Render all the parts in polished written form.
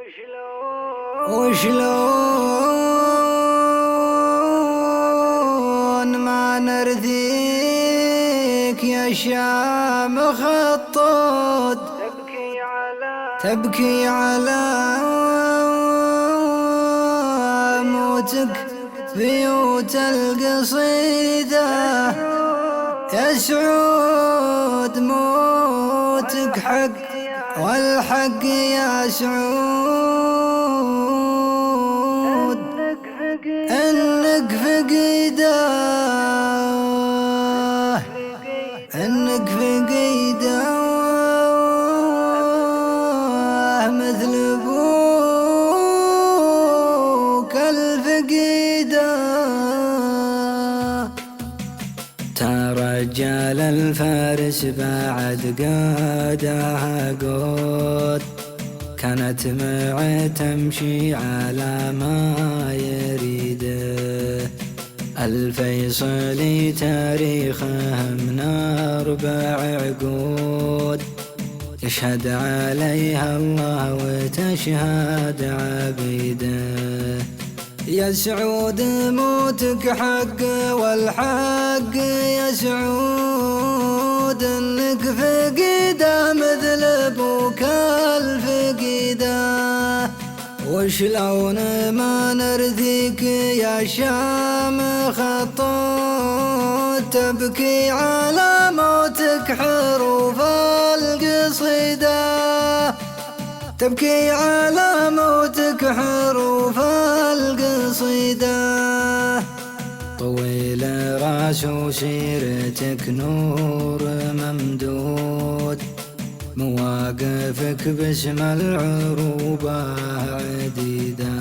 وشلون ما نرثيك يا شام خطوط تبكي على موتك بيوت القصيدة يا سعود موتك حق والحق يا سعود انك فقيده انك فقيده مثل ابوك الفقيده. ترجال الفارس بعد قادها قود كانت معه تمشي على ما يريده. الفيصلي تاريخه من 4 عقود يشهد عليها الله وتشهد عبيده. يا سعود موتك حق والحق يا سعود انك فقيده مثل ابوك الفقيده. وشلون ما نرثيك يا شام خطوط تبكي على موتك حروف القصيده تبكي على موتك حروف القصيده. طويل راس وسيرتك نور ممدود مواقفك باسم العروبة عديدة.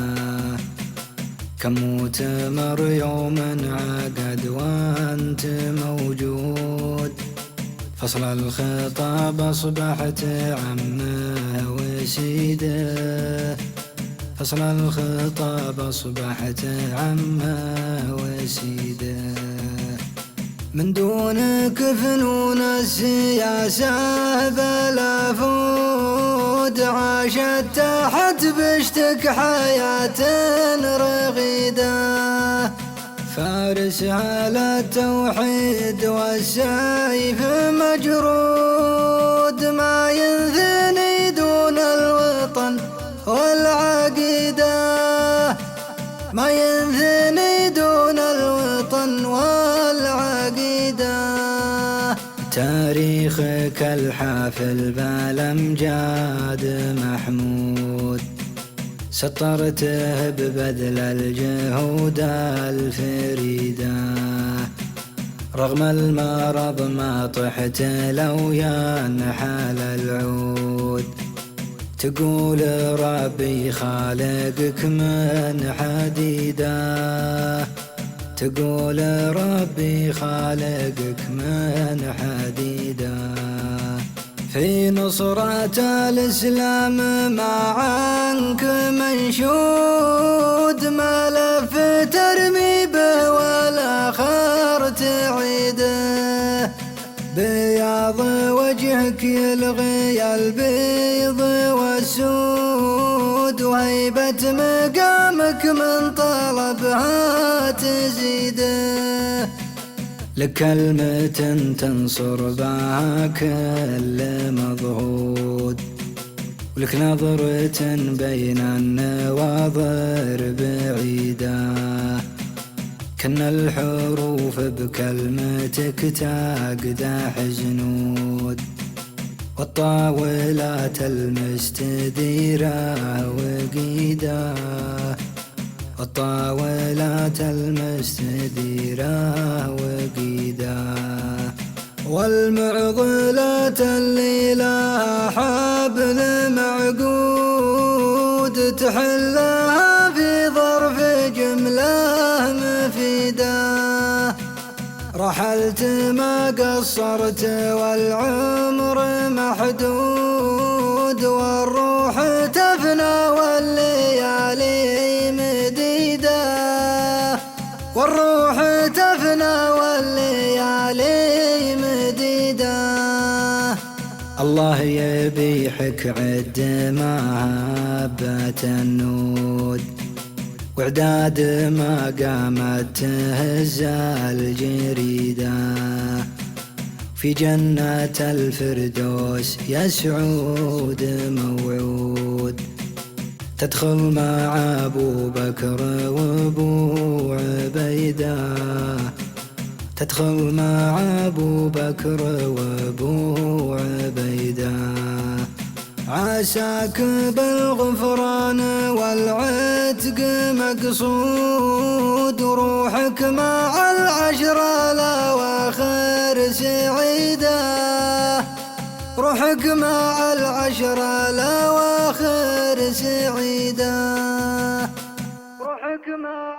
كم تمر يوم عقد وانت موجود فصل الخطاب أصبحت عمه وسيده. فصل الخطاب أصبحت عمه وسيده. من دونك فنون السياسة بلا فود عاشت تحت بشتك حياة رغيدة. فارس على التوحيد والسيف مجرود ما ينثني دون الوطن والعقيدة ما ينثني دون الوطن والعقيدة. تاريخك الحافل بالأمجاد محمود سطرته ببذل الجهود الفريدة. رغم المرض ما طحت لو ينحل العود تقول ربي خالقك من حديده. تقول ربي خالقك من حديده. في نصرة الإسلام ما عنك منشود ما لف ترمي به والآخر تعيده. بياض وجهك يلغي البيض والسود وهيبة مقامك من طلبها تزيده. لك كلمة تنصر بها كل مضغوط ولك نظرة بين النواظر بعيدة. كن الحروف بكلمتك تقدح جنود والطاولات المستديرة وقيدة. الطاولات المستديرة وقيدة. والمعضلات اللي لها حبل معقود تحلها في ظرف جملة مفيدة. رحلت ما قصرت والعمر محدود والروح تفنى والليالي مديدة. والروح تفنى والليالي مديدة. الله يبيحك عد مهبة النود، وعداد ما قامت تهز الجريدة. في جنة الفردوس يا سعود موعود، تدخل مع أبو بكر وأبو عبيدة، تدخل مع أبو بكر وأبو عبيدة. عساك بالغفران والعتق مقصود، وروحك مع العشرة الأواخر سعيدة، روحك مع العشرة الأواخر سعيدة، روحك مع